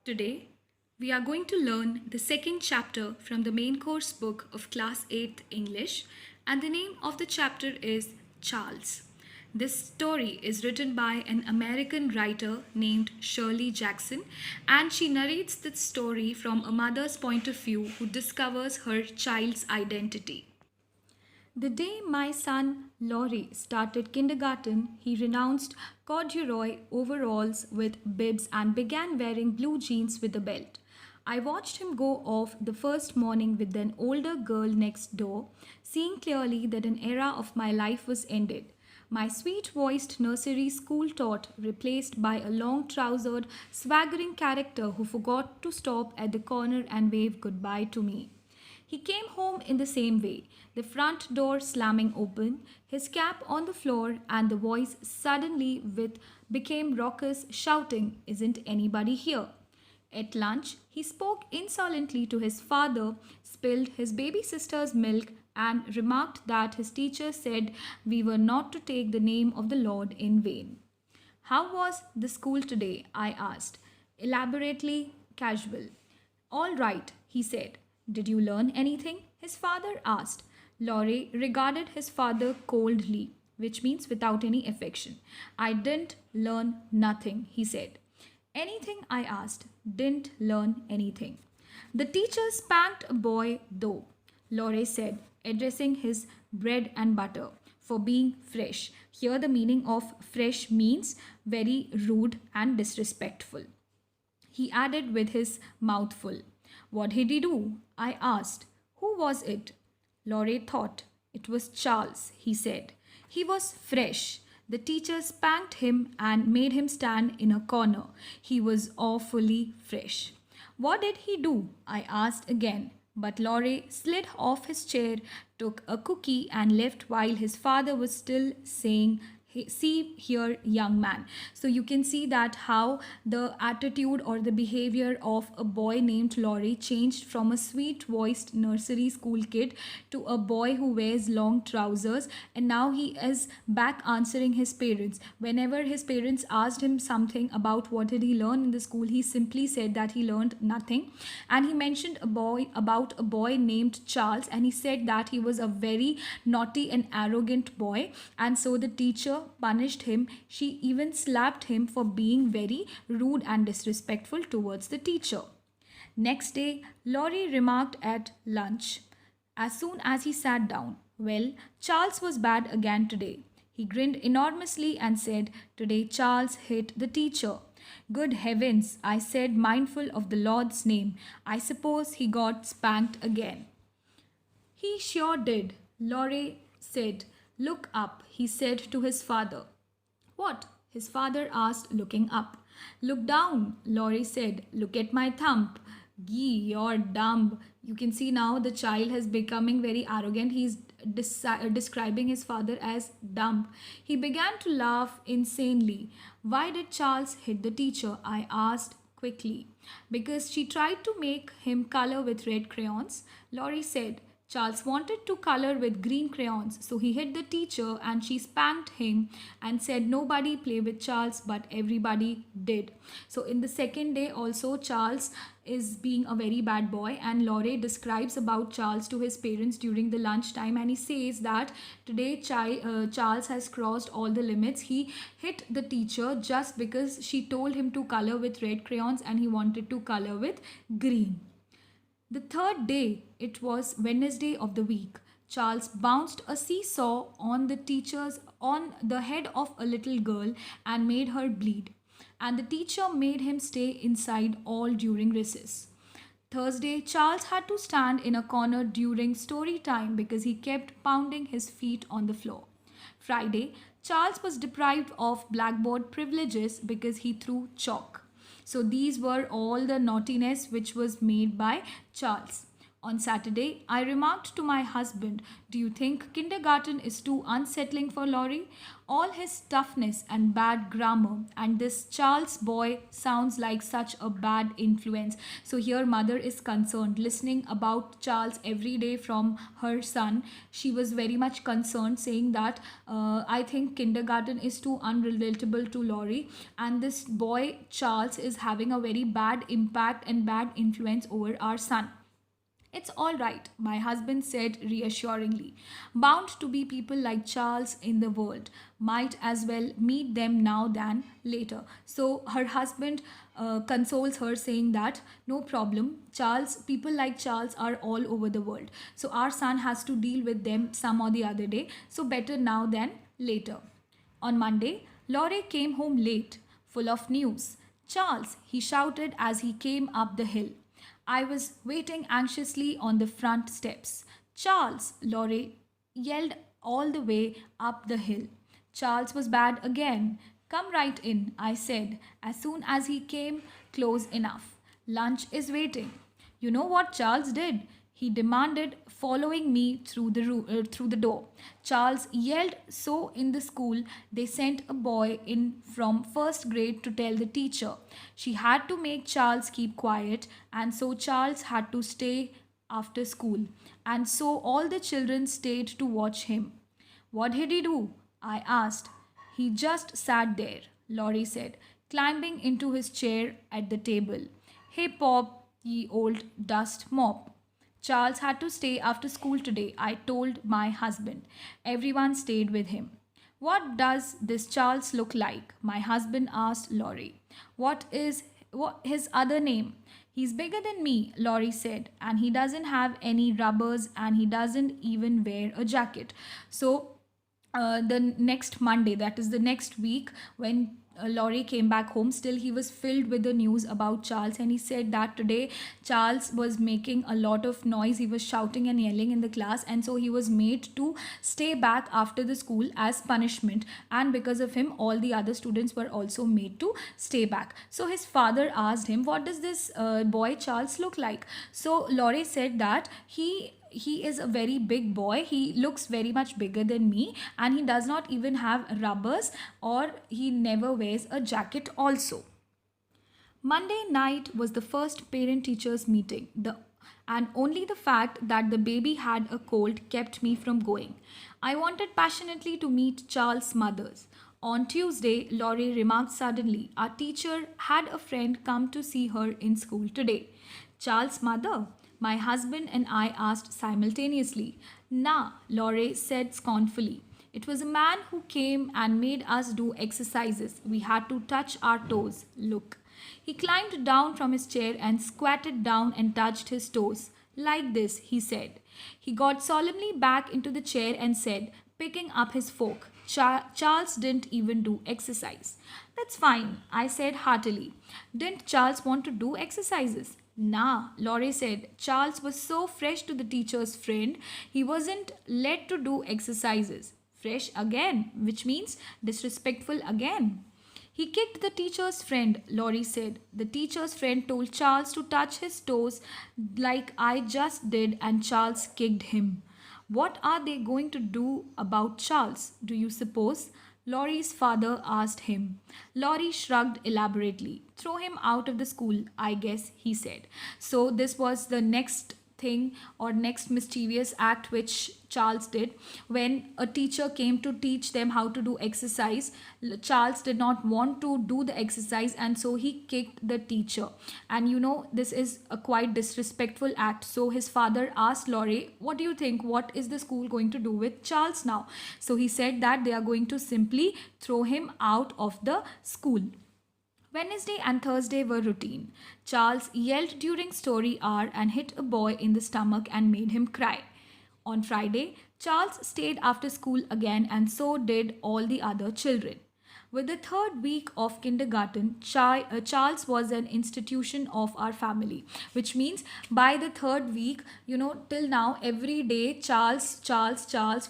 Today, we are going to learn the second chapter from the main course book of Class 8th English, and the name of the chapter is Charles. This story is written by an American writer named Shirley Jackson, and she narrates the story from a mother's point of view who discovers her child's identity. The day my son Laurie started kindergarten, he renounced corduroy overalls with bibs and began wearing blue jeans with a belt. I watched him go off the first morning with an older girl next door, seeing clearly that an era of my life was ended. My sweet voiced nursery school taught replaced by a long trousered, swaggering character who forgot to stop at the corner and wave goodbye to me. He came home in the same way, the front door slamming open, his cap on the floor, and the voice suddenly became raucous, shouting, "Isn't anybody here?" At lunch, he spoke insolently to his father, spilled his baby sister's milk, and remarked that his teacher said we were not to take the name of the Lord in vain. "How was the school today?" I asked, elaborately casual. "All right," he said. "Did you learn anything?" his father asked. Laurie regarded his father coldly, which means without any affection. "I didn't learn nothing," he said. "Anything?" I asked. "Didn't learn anything." "The teacher spanked a boy, though," Laurie said, addressing his bread and butter, "for being fresh." Here, the meaning of fresh means very rude and disrespectful. He added with his mouth full. "What did he do?" I asked. "Who was it?" Laurie thought. "It was Charles," he said. "He was fresh. The teacher spanked him and made him stand in a corner. He was awfully fresh." "What did he do?" I asked again. But Laurie slid off his chair, took a cookie, and left while his father was still saying, "See here, young man." So you can see that how the attitude or the behavior of a boy named Laurie changed from a sweet voiced nursery school kid to a boy who wears long trousers, and now he is back answering his parents. Whenever his parents asked him something about what did he learn in the school, he simply said that he learned nothing. And he mentioned a boy named Charles, and he said that he was a very naughty and arrogant boy, and so the teacher punished him. She even slapped him for being very rude and disrespectful towards the teacher. Next day, Laurie remarked at lunch, as soon as he sat down, "Well, Charles was bad again today." He grinned enormously and said, "Today Charles hit the teacher." "Good heavens," I said, mindful of the Lord's name. "I suppose he got spanked again." "He sure did," Laurie said. "Look up," he said to his father. "What?" his father asked, looking up. "Look down," Laurie said. "Look at my thumb." "Gee, you're dumb." You can see now the child is becoming very arrogant. He's describing his father as dumb. He began to laugh insanely. "Why did Charles hit the teacher?" I asked quickly. "Because she tried to make him color with red crayons," Laurie said. "Charles wanted to color with green crayons, so he hit the teacher and she spanked him and said nobody play with Charles, but everybody did." So in the second day also, Charles is being a very bad boy, and Laurie describes about Charles to his parents during the lunchtime, and he says that today Charles has crossed all the limits. He hit the teacher just because she told him to color with red crayons and he wanted to color with green. The third day, it was Wednesday of the week, Charles bounced a seesaw on the head of a little girl and made her bleed. And the teacher made him stay inside all during recess. Thursday, Charles had to stand in a corner during story time because he kept pounding his feet on the floor. Friday, Charles was deprived of blackboard privileges because he threw chalk. So these were all the naughtiness which was made by Charles. On Saturday, I remarked to my husband, "Do you think kindergarten is too unsettling for Laurie? All his toughness and bad grammar, and this Charles boy sounds like such a bad influence." So, here, mother is concerned, listening about Charles every day from her son. She was very much concerned, saying that I think kindergarten is too unrelatable to Laurie, and this boy, Charles, is having a very bad impact and bad influence over our son. "It's all right," my husband said reassuringly. "Bound to be people like Charles in the world. Might as well meet them now than later." So her husband consoles her, saying that no problem, Charles, people like Charles are all over the world. So our son has to deal with them some or the other day. So better now than later. On Monday, Laurie came home late, full of news. "Charles," he shouted as he came up the hill. I was waiting anxiously on the front steps. "Charles," Laurie yelled all the way up the hill. Charles was bad again. "Come right in," I said, as soon as he came close enough. "Lunch is waiting." "You know what Charles did?" he demanded, following me through the door. Charles yelled so in the school they sent a boy in from first grade to tell the teacher. She had to make Charles keep quiet, and so Charles had to stay after school. And so all the children stayed to watch him. "What did he do?" I asked. "He just sat there," Laurie said, climbing into his chair at the table. "Hey, Pop, ye old dust mop. Charles had to stay after school today," I told my husband. Everyone stayed with him. "What does this Charles look like?" my husband asked Laurie. What his other name?" "He's bigger than me," Laurie said, "and he doesn't have any rubbers and he doesn't even wear a jacket." So the next Monday, that is the next week, when Laurie came back home, still he was filled with the news about Charles, and he said that today Charles was making a lot of noise. He was shouting and yelling in the class, and so he was made to stay back after the school as punishment. And because of him, all the other students were also made to stay back. So his father asked him, "What does this boy Charles look like?" So Laurie said that he is a very big boy. He looks very much bigger than me, and he does not even have rubbers, or he never wears a jacket also. Monday night was the first parent teachers meeting. And only the fact that the baby had a cold kept me from going. I wanted passionately to meet Charles' mothers. On Tuesday, Laurie remarked suddenly, "Our teacher had a friend come to see her in school today." "Charles' mother?" my husband and I asked simultaneously. "Nah," Laurie said scornfully. "It was a man who came and made us do exercises. We had to touch our toes. Look." He climbed down from his chair and squatted down and touched his toes. "Like this," he said. He got solemnly back into the chair and said, picking up his fork, "Charles didn't even do exercise." "That's fine," I said heartily. "Didn't Charles want to do exercises?" "Nah," Laurie said. "Charles was so fresh to the teacher's friend, he wasn't let to do exercises." Fresh again, which means disrespectful again. "He kicked the teacher's friend," Laurie said. "The teacher's friend told Charles to touch his toes like I just did, and Charles kicked him." "What are they going to do about Charles, do you suppose?" Laurie's father asked him. Laurie shrugged elaborately. "Throw him out of the school, I guess," he said. So this was the next thing, or next mischievous act which Charles did. When a teacher came to teach them how to do exercise, Charles did not want to do the exercise, and so he kicked the teacher. And this is a quite disrespectful act. So his father asked Laurie, "What do you think? What is the school going to do with Charles now?" So he said that they are going to simply throw him out of the school. Wednesday and Thursday were routine. Charles yelled during story hour and hit a boy in the stomach and made him cry. On Friday, Charles stayed after school again, and so did all the other children. With the third week of kindergarten, Charles was an institution of our family, which means by the third week, till now, every day, Charles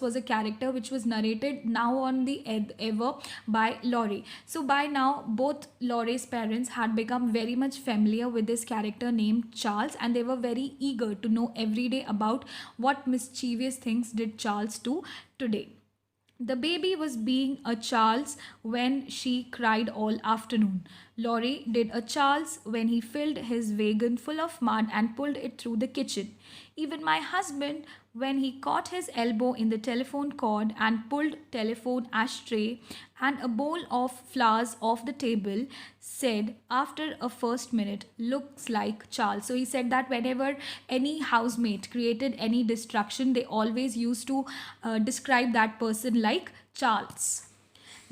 was a character which was narrated now on the ever by Laurie. So by now, both Laurie's parents had become very much familiar with this character named Charles, and they were very eager to know every day about what mischievous things did Charles do today. The baby was being a Charles when she cried all afternoon. Laurie did a Charles when he filled his wagon full of mud and pulled it through the kitchen. Even my husband, when he caught his elbow in the telephone cord and pulled telephone ashtray and a bowl of flowers off the table, said after a first minute, looks like Charles. So he said that whenever any housemate created any destruction, they always used to describe that person like Charles.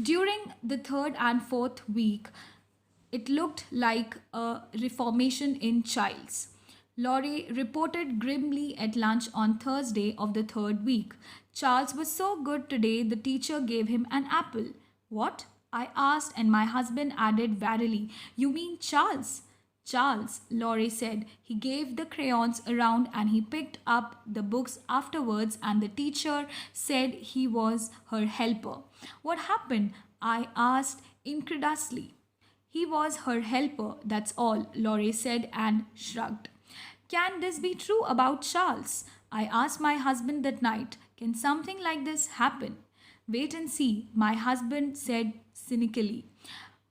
During the third and fourth week, it looked like a reformation in Childs. Laurie reported grimly at lunch on Thursday of the third week. Charles was so good today, the teacher gave him an apple. What? I asked, and my husband added warily, You mean Charles? Charles, Laurie said. He gave the crayons around and he picked up the books afterwards, and the teacher said he was her helper. What happened? I asked incredulously. He was her helper, that's all, Laurie said and shrugged. Can this be true about Charles? I asked my husband that night. Can something like this happen? Wait and see, my husband said cynically.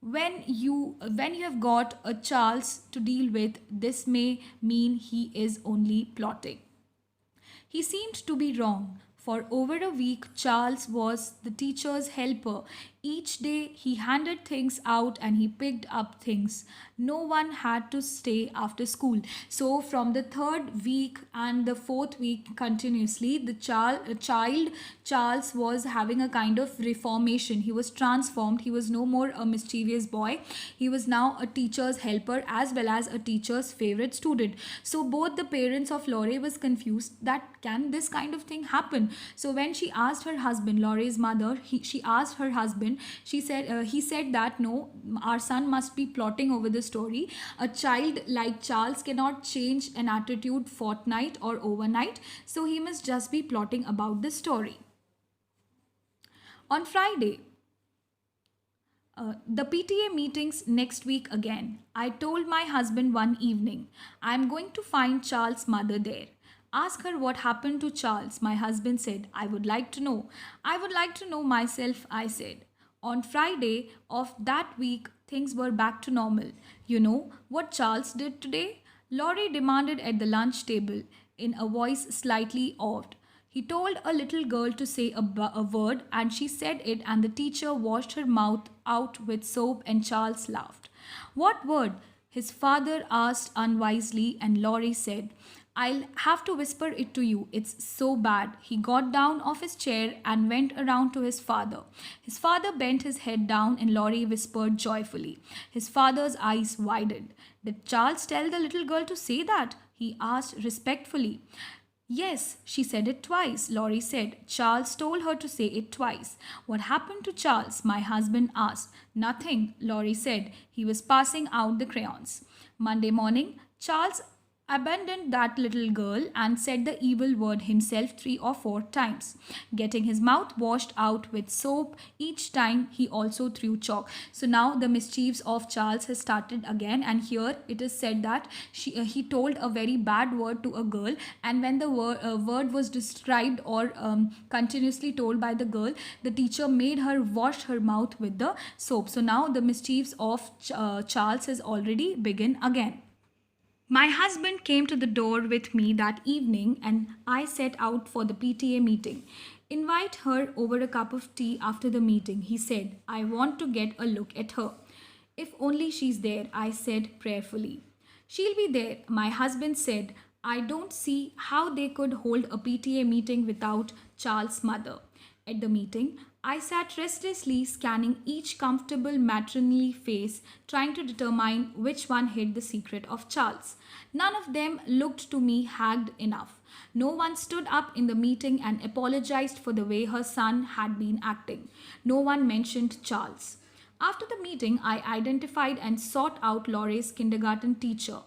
When you have got a Charles to deal with, this may mean he is only plotting. He seemed to be wrong. For over a week, Charles was the teacher's helper. Each day he handed things out and he picked up things. No one had to stay after school. So from the third week and the fourth week continuously, the child Charles was having a kind of reformation. He was transformed. He was no more a mischievous boy. He was now a teacher's helper as well as a teacher's favorite student. So both the parents of Laurie was confused that can this kind of thing happen. So when she asked her husband, Laurie's mother, she asked her husband, he said that no, our son must be plotting over the story. A child like Charles cannot change an attitude fortnight or overnight, so he must just be plotting about the story. On Friday, the PTA meetings next week again. I told my husband one evening, I am going to find Charles' mother there. Ask her what happened to Charles, my husband said. I would like to know. I would like to know myself, I said. On Friday of that week, things were back to normal. You know what Charles did today? Laurie demanded at the lunch table in a voice slightly awed. He told a little girl to say a word, and she said it, and the teacher washed her mouth out with soap, and Charles laughed. What word? His father asked unwisely, and Laurie said, I'll have to whisper it to you. It's so bad. He got down off his chair and went around to his father. His father bent his head down and Laurie whispered joyfully. His father's eyes widened. Did Charles tell the little girl to say that? He asked respectfully. Yes, she said it twice, Laurie said. Charles told her to say it twice. What happened to Charles? My husband asked. Nothing, Laurie said. He was passing out the crayons. Monday morning, Charles abandoned that little girl and said the evil word himself 3 or 4 times, getting his mouth washed out with soap. Each time he also threw chalk. So now the mischiefs of Charles has started again, and here it is said that he told a very bad word to a girl, and when the word was described or continuously told by the girl, the teacher made her wash her mouth with the soap. So now the mischiefs of Charles has already begun again. My husband came to the door with me that evening and I set out for the PTA meeting. Invite her over a cup of tea after the meeting, he said. I want to get a look at her. If only she's there, I said prayerfully. She'll be there, my husband said. I don't see how they could hold a PTA meeting without Charles' mother. At the meeting, I sat restlessly scanning each comfortable matronly face, trying to determine which one hid the secret of Charles. None of them looked to me haggard enough. No one stood up in the meeting and apologized for the way her son had been acting. No one mentioned Charles. After the meeting, I identified and sought out Laurie's kindergarten teacher.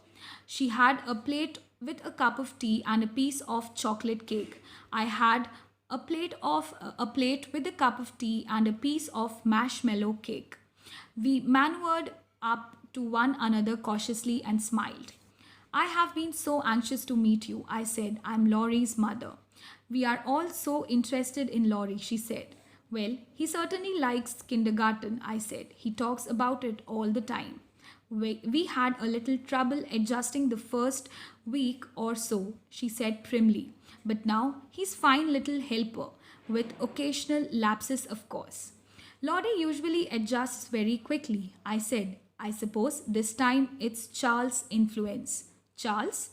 She had a plate with a cup of tea and a piece of chocolate cake. I had a plate with a cup of tea and a piece of marshmallow cake. We maneuvered up to one another cautiously and smiled. I have been so anxious to meet you, I said. I'm Laurie's mother. We are all so interested in Laurie, she said. Well, he certainly likes kindergarten, I said. He talks about it all the time. We had a little trouble adjusting the first week or so, she said primly. But now he's fine little helper, with occasional lapses, of course. Laurie usually adjusts very quickly, I said. I suppose this time it's Charles' influence. Charles?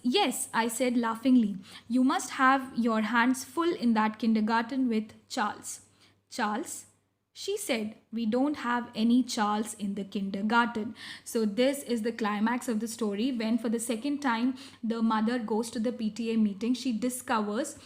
Yes, I said laughingly. You must have your hands full in that kindergarten with Charles. Charles? She said, we don't have any Charles in the kindergarten. So this is the climax of the story when for the second time the mother goes to the PTA meeting. She discovers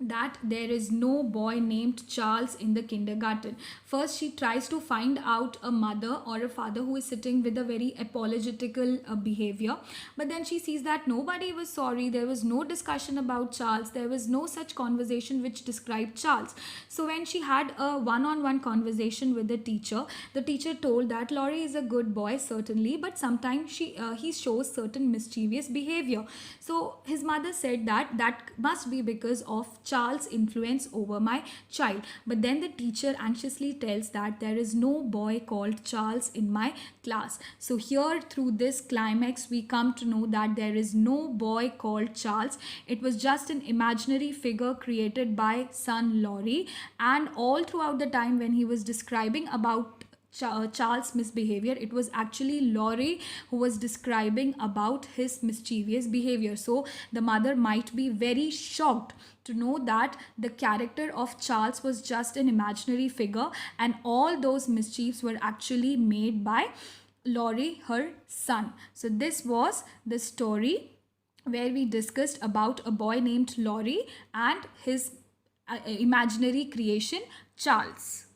that there is no boy named Charles in the kindergarten. First, she tries to find out a mother or a father who is sitting with a very apologetical behavior. But then she sees that nobody was sorry. There was no discussion about Charles. There was no such conversation which described Charles. So when she had a one-on-one conversation with the teacher told that Laurie is a good boy, certainly, but sometimes he shows certain mischievous behavior. So his mother said that must be because of Charles' influence over my child. But then the teacher anxiously tells that there is no boy called Charles in my class. So here through this climax we come to know that there is no boy called Charles. It was just an imaginary figure created by son Laurie, and all throughout the time when he was describing about Charles' misbehavior, it was actually Laurie who was describing about his mischievous behavior. So the mother might be very shocked to know that the character of Charles was just an imaginary figure and all those mischiefs were actually made by Laurie, her son. So this was the story where we discussed about a boy named Laurie and his imaginary creation Charles.